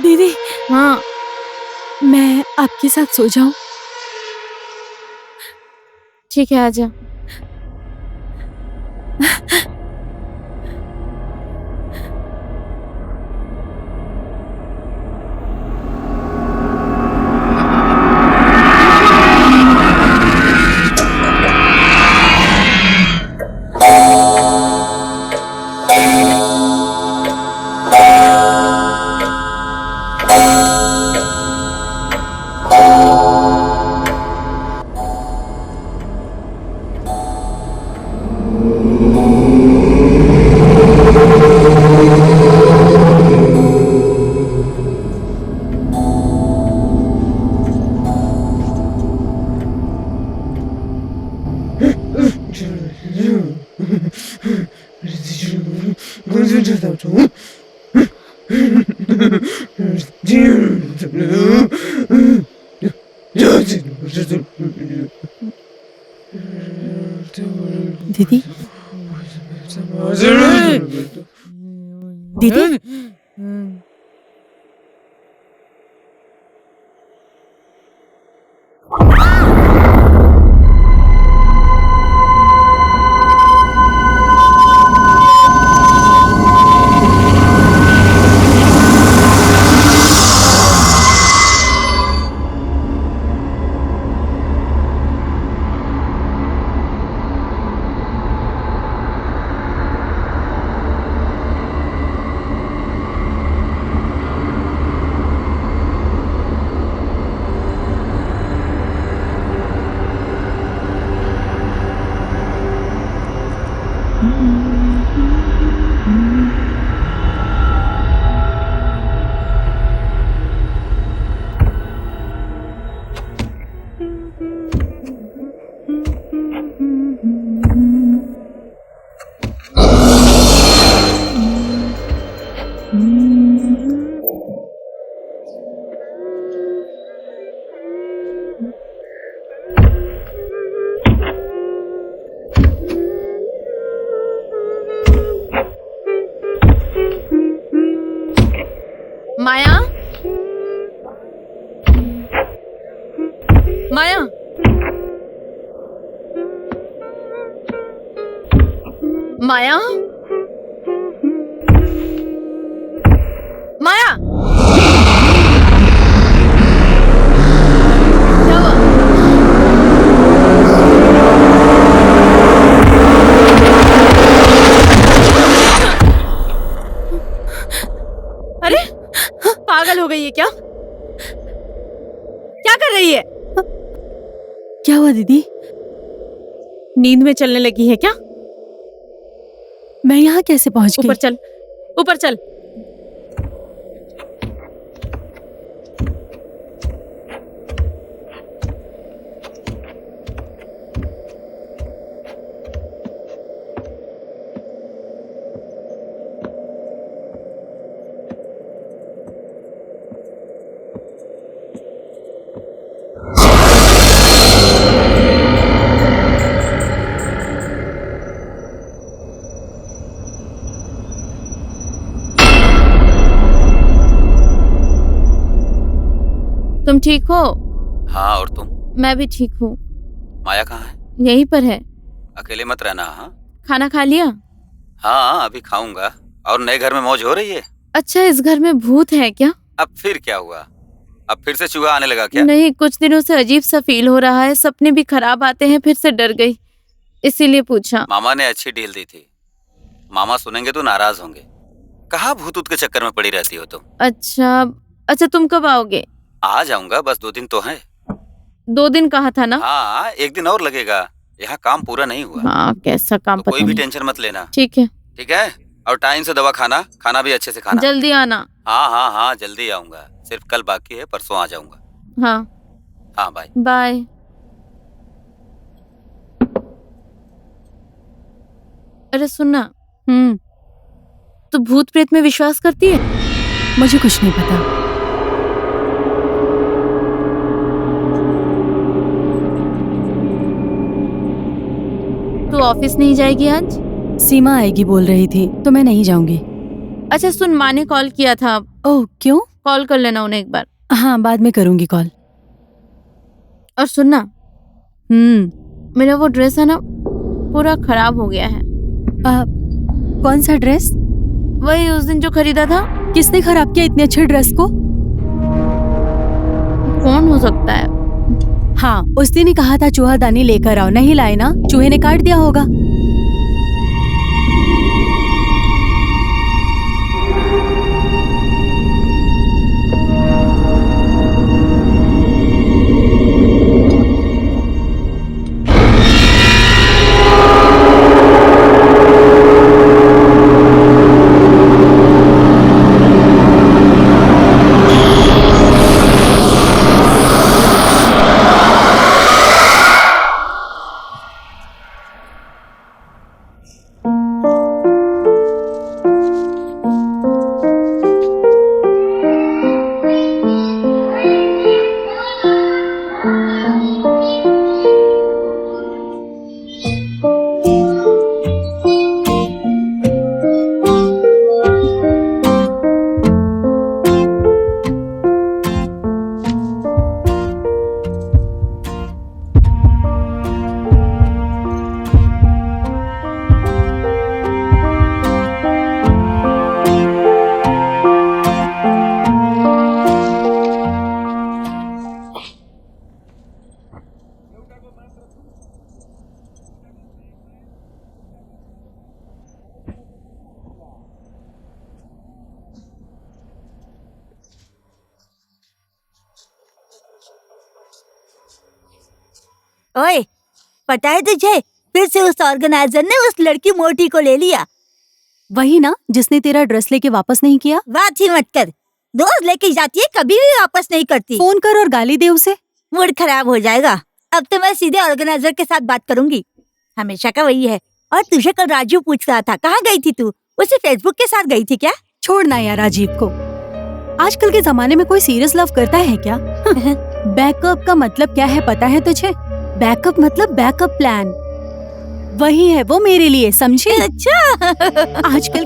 Speaker 6: दीदी,
Speaker 2: हाँ,
Speaker 6: मैं आपके साथ सो जाऊं?
Speaker 2: ठीक है, आजा।
Speaker 6: दीदी, दीदी,
Speaker 2: माया, माया, माया, क्या हुआ? अरे पागल हो गई है क्या? क्या कर रही है?
Speaker 6: क्या हुआ दीदी?
Speaker 2: नींद में चलने लगी है क्या?
Speaker 6: मैं यहाँ कैसे पहुँच गई?
Speaker 2: ऊपर चल, ऊपर चल। तुम ठीक हो?
Speaker 3: हाँ, और तुम?
Speaker 2: मैं भी ठीक हूँ।
Speaker 3: माया कहाँ है?
Speaker 2: यहीं पर है।
Speaker 3: अकेले मत रहना। हाँ
Speaker 2: खाना खा लिया?
Speaker 3: हाँ, अभी खाऊंगा। और नए घर में मौज हो रही है?
Speaker 2: अच्छा, इस घर में भूत है क्या?
Speaker 3: अब फिर क्या हुआ? अब फिर से चूहा आने लगा क्या?
Speaker 2: नहीं, कुछ दिनों से अजीब सा फील हो रहा है। सपने भी खराब आते हैं, फिर से डर गई, इसीलिए पूछा।
Speaker 3: मामा ने अच्छी डील दी थी। मामा सुनेंगे तो नाराज होंगे। कहाँ भूत ऊत के चक्कर में पड़ी रहती हो तुम?
Speaker 2: अच्छा, तुम कब आओगे?
Speaker 3: आ जाऊंगा, बस 2 दिन तो है।
Speaker 2: 2 दिन कहा था ना?
Speaker 3: हाँ, 1 दिन और लगेगा। यहाँ काम पूरा नहीं हुआ।
Speaker 2: हाँ, कैसा काम
Speaker 3: तो
Speaker 2: पता
Speaker 3: कोई भी
Speaker 2: नहीं।
Speaker 3: टेंशन मत लेना।
Speaker 2: ठीक है,
Speaker 3: ठीक है? और टाइम से दवा खाना, खाना भी अच्छे से खाना।
Speaker 2: जल्दी आना।
Speaker 3: हाँ हाँ हाँ, जल्दी आऊंगा। सिर्फ कल बाकी है, परसों आ जाऊंगा।
Speaker 2: हाँ,
Speaker 3: हाँ, बाय।
Speaker 2: बाय। अरे सुनना, तू भूत प्रेत में विश्वास करती है?
Speaker 6: मुझे कुछ नहीं पता।
Speaker 2: तू ऑफिस नहीं जाएगी आज?
Speaker 6: सीमा आएगी बोल रही थी, तो मैं नहीं जाऊंगी।
Speaker 2: अच्छा सुन, माँ ने कॉल किया था।
Speaker 6: ओह, क्यों?
Speaker 2: कॉल कर लेना उन्हें एक बार।
Speaker 6: हाँ, बाद में करूंगी कॉल।
Speaker 2: और सुनना, मेरा वो ड्रेस है ना, पूरा खराब हो गया है।
Speaker 6: कौन सा ड्रेस?
Speaker 2: वही उस दिन जो खरीदा था।
Speaker 6: किसने खराब किया इतने अच्छे ड्रेस को?
Speaker 2: कौन हो सकता है?
Speaker 6: हाँ, उस दिन ही कहा था चूहादानी लेकर आओ, नहीं लाए ना? चूहे ने काट दिया होगा।
Speaker 8: ओए, पता है तुझे, फिर से उस ऑर्गेनाइजर ने उस लड़की मोटी को ले लिया।
Speaker 6: वही ना जिसने तेरा ड्रेस लेके वापस नहीं किया।
Speaker 8: बात ही मत कर, रोज लेके जाती है, कभी भी वापस नहीं करती।
Speaker 6: फोन कर और गाली दे उसे।
Speaker 8: मूड खराब हो जाएगा। अब तो मैं सीधे ऑर्गेनाइजर के साथ बात करूंगी। हमेशा का वही है। और तुझे कल राजू पूछ रहा था, कहाँ गई थी तू? उसे फेसबुक के साथ गई थी क्या?
Speaker 6: छोड़ना यार राजीव को। आजकल के जमाने में कोई सीरियस लव करता है क्या? बैकअप का मतलब क्या है पता है तुझे? बैकअप मतलब बैकअप प्लान। वही है वो मेरे लिए, समझे?
Speaker 8: अच्छा।
Speaker 6: आजकल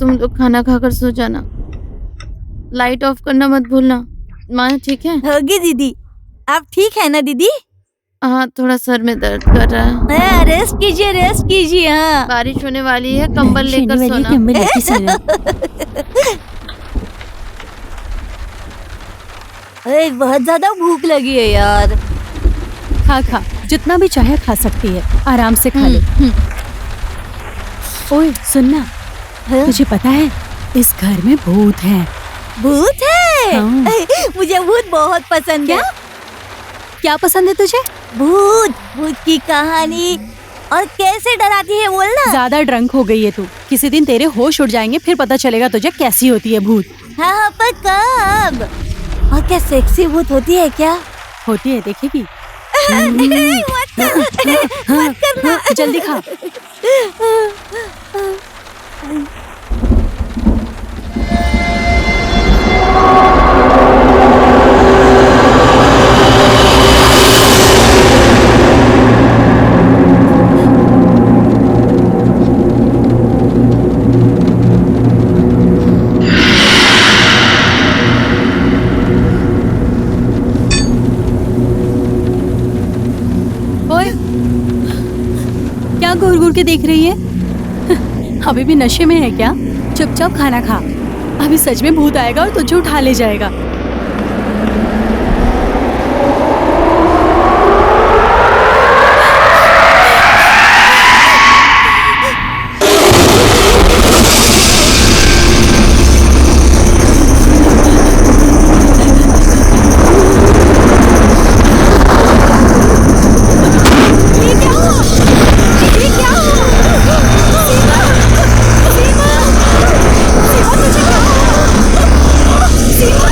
Speaker 2: तुम लोग खाना खाकर सो जाना, लाइट ऑफ करना मत भूलना। माँ ठीक है?
Speaker 8: होगी दीदी। आप ठीक है ना दीदी?
Speaker 2: हाँ, थोड़ा सर में दर्द कर रहा है।
Speaker 8: रेस्ट कीजिए, रेस्ट कीजिए। हाँ,
Speaker 2: बारिश होने वाली है, कंबल लेकर सोना।
Speaker 6: कंबल लेके सोना।
Speaker 8: अरे बहुत ज्यादा भूख लगी है यार।
Speaker 6: खा खा, जितना भी चाहे खा सकती है, आराम से खा ले। ओए सुनना, तुझे पता है इस घर में भूत है।
Speaker 8: भूत है?
Speaker 6: हाँ।
Speaker 8: मुझे भूत बहुत पसंद है।
Speaker 6: क्या पसंद है तुझे?
Speaker 8: भूत, भूत की कहानी। और कैसे डराती है बोलना।
Speaker 6: ज्यादा ड्रंक हो गई है तू, किसी दिन तेरे होश उड़ जाएंगे, फिर पता चलेगा तुझे कैसी होती है भूत।
Speaker 8: हाँ, पर कब? और क्या सेक्सी भूत होती है क्या?
Speaker 6: होती है, देखेगी।
Speaker 8: नहीं, मत करना।
Speaker 6: जल्दी खा। ओए, क्या घूर घूर के देख रही है? अभी भी नशे में है क्या? चुपचाप खाना खा, अभी सच में भूत आएगा और तुझे उठा ले जाएगा।
Speaker 8: सीमा, तुझे क्या हुआ? सीमा,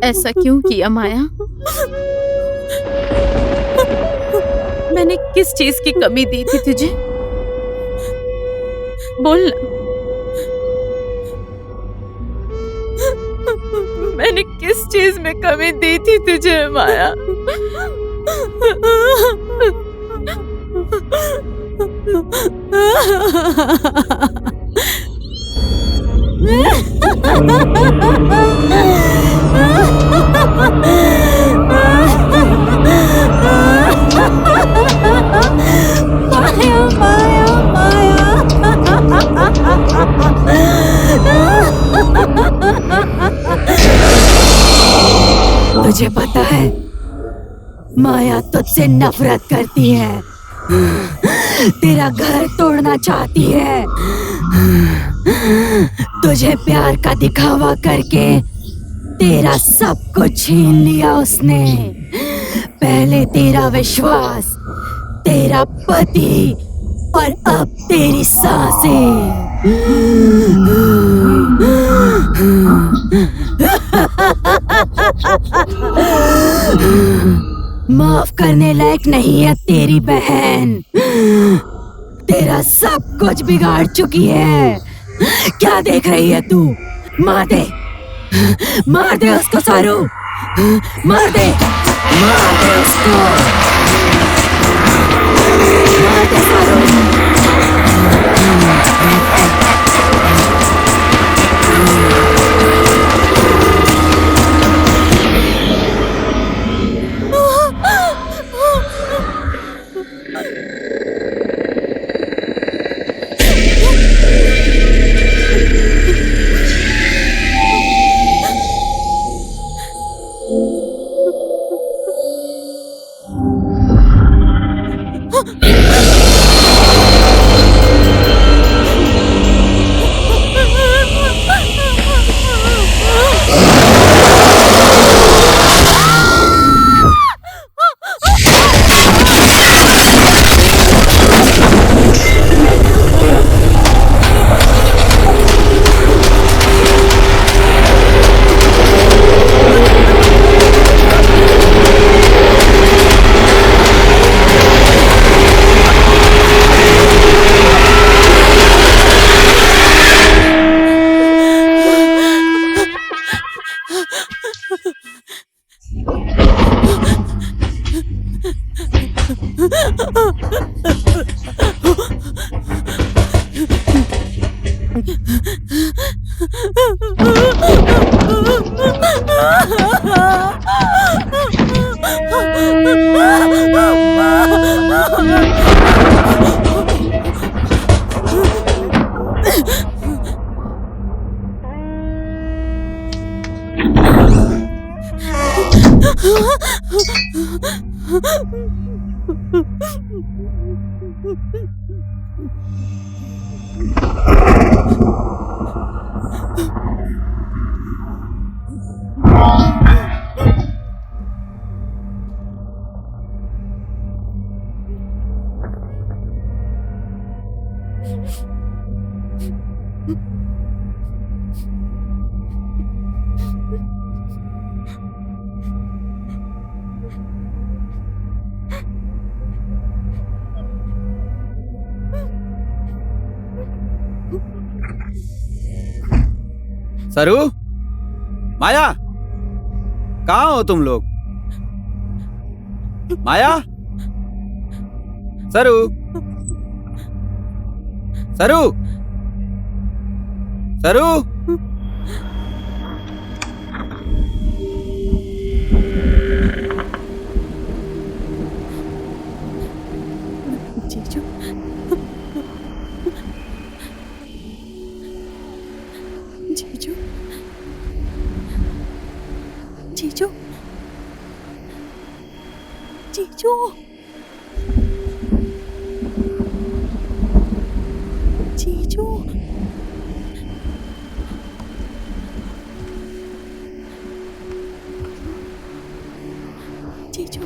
Speaker 2: ऐसा क्यों किया माया? मैंने किस चीज की कमी दी थी तुझे? बोल ना। मैंने किस चीज में कमी दी थी तुझे माया?
Speaker 6: तुझे पता है माया तुझसे नफरत करती है, तेरा घर तोड़ना चाहती है। तुझे प्यार का दिखावा करके तेरा सब कुछ छीन लिया उसने। पहले तेरा विश्वास, तेरा पति और अब तेरी सांसें। माफ करने लायक नहीं है तेरी बहन, तेरा सब कुछ बिगाड़ चुकी है। क्या देख रही है तू? मार दे उसको सारू, मार दे उसको, मार दे सारू।
Speaker 3: सरू, माया, कहाँ हो तुम लोग? माया, सरू, सरू, सरू।
Speaker 6: जीजू, जीजू, जीजू, जीजू, जीजू, जीजू, जीजू,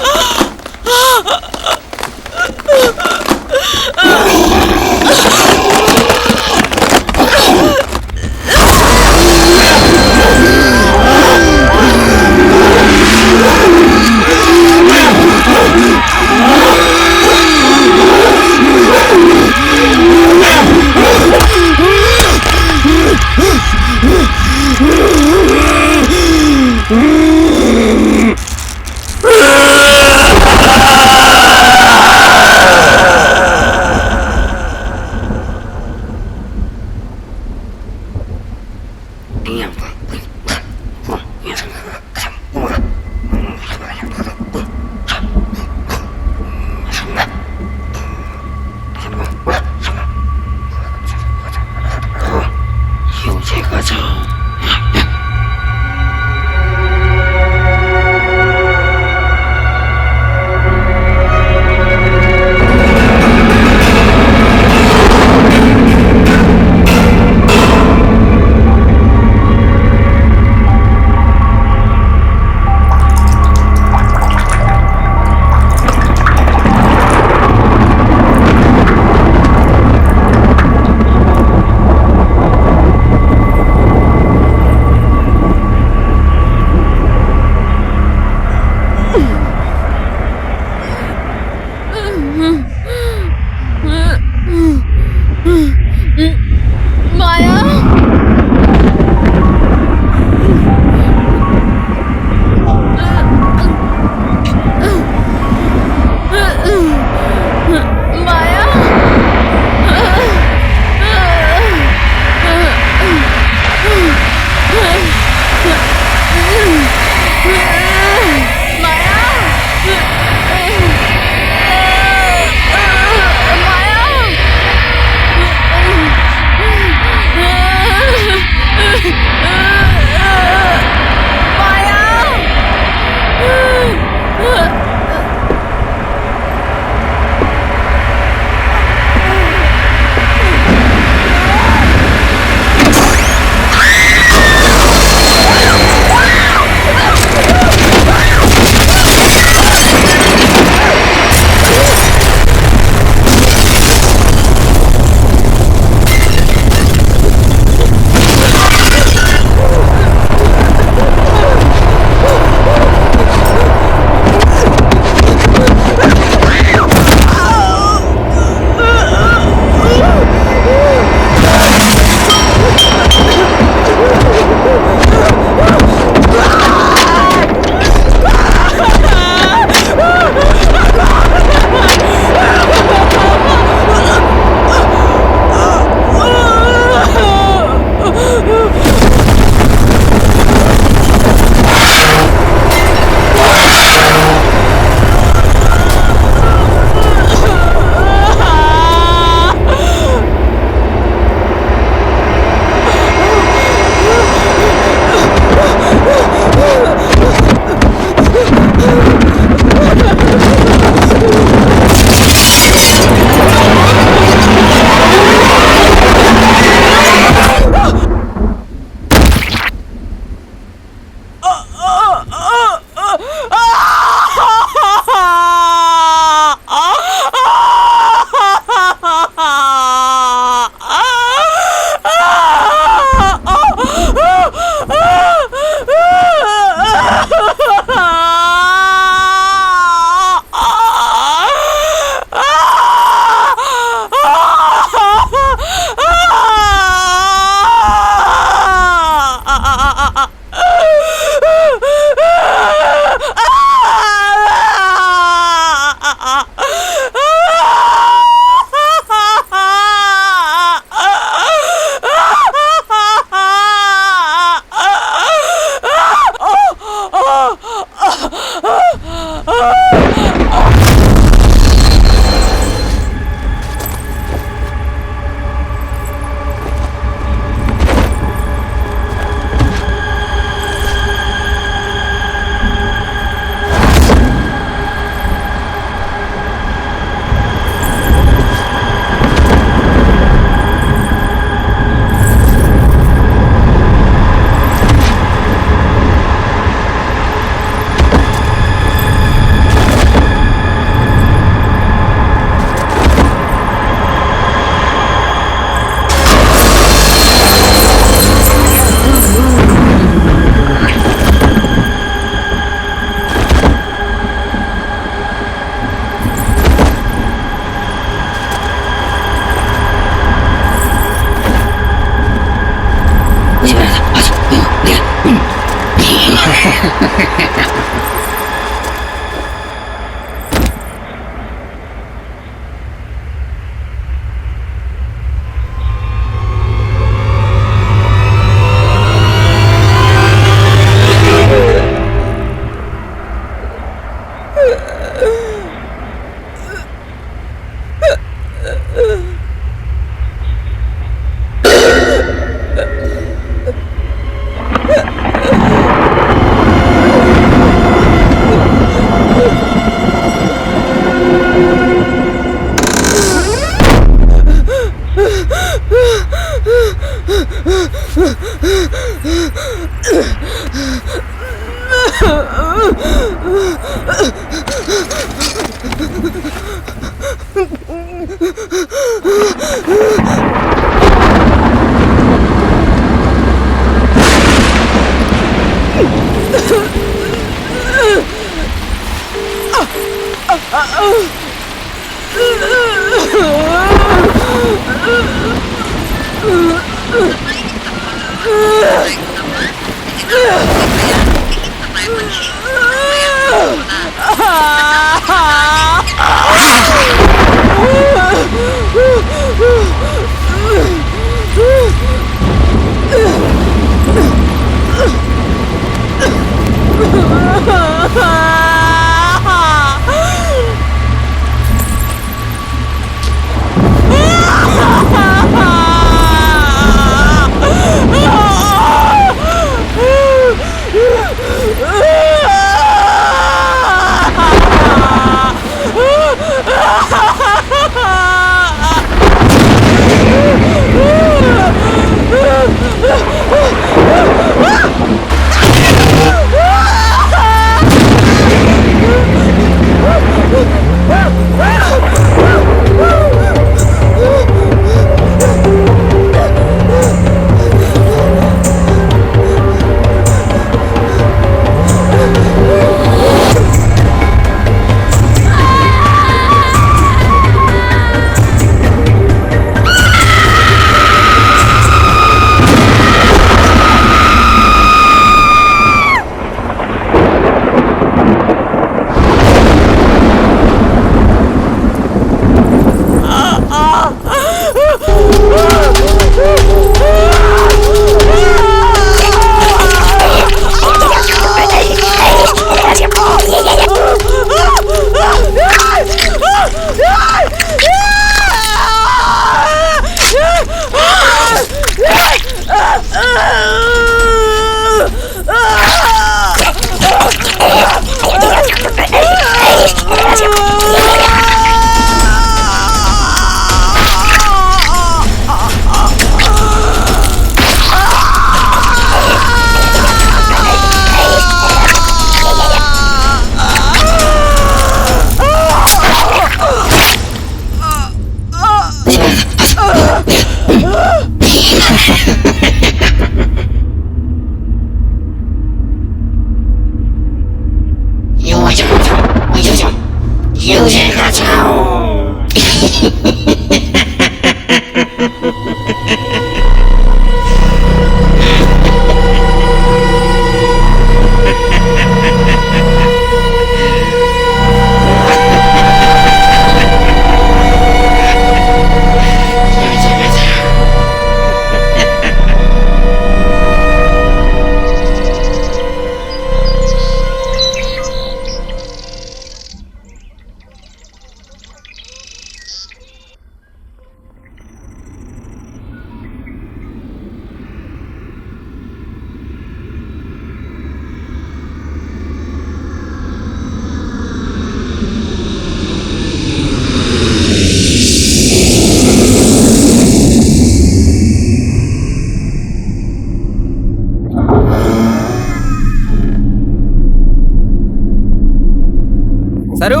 Speaker 3: सरू,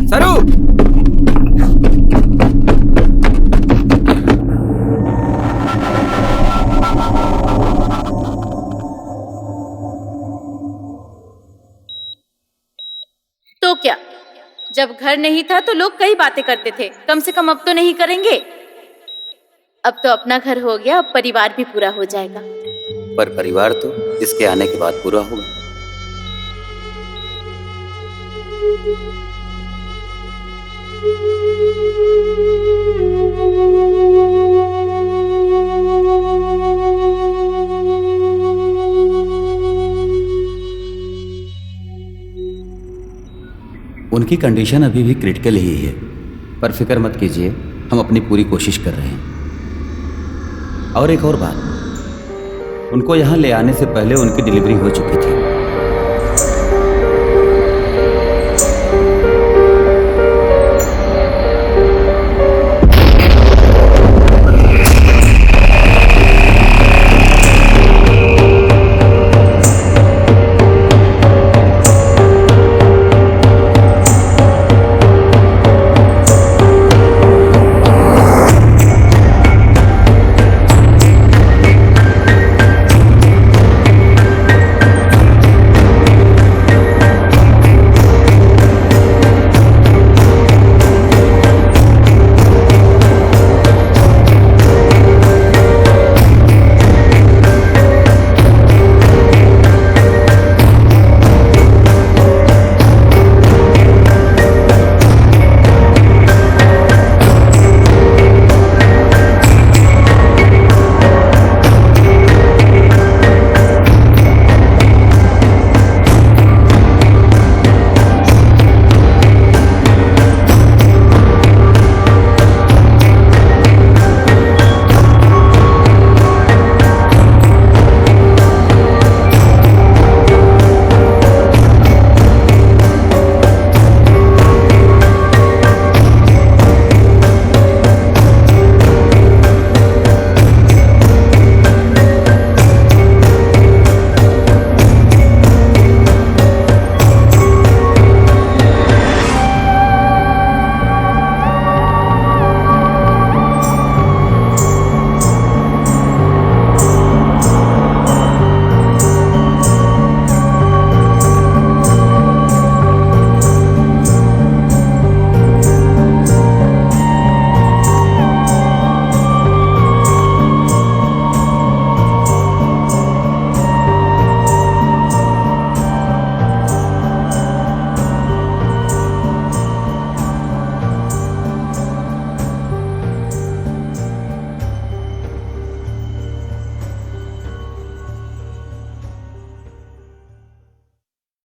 Speaker 3: सरू,
Speaker 2: तो क्या, जब घर नहीं था तो लोग कई बातें करते थे, कम से कम अब तो नहीं करेंगे। अब तो अपना घर हो गया, अब परिवार भी पूरा हो जाएगा।
Speaker 3: पर परिवार तो इसके आने के बाद पूरा होगा। उनकी कंडीशन अभी भी क्रिटिकल ही है, पर फिक्र मत कीजिए, हम अपनी पूरी कोशिश कर रहे हैं। और एक और बात, उनको यहाँ ले आने से पहले उनकी डिलीवरी हो चुकी थी।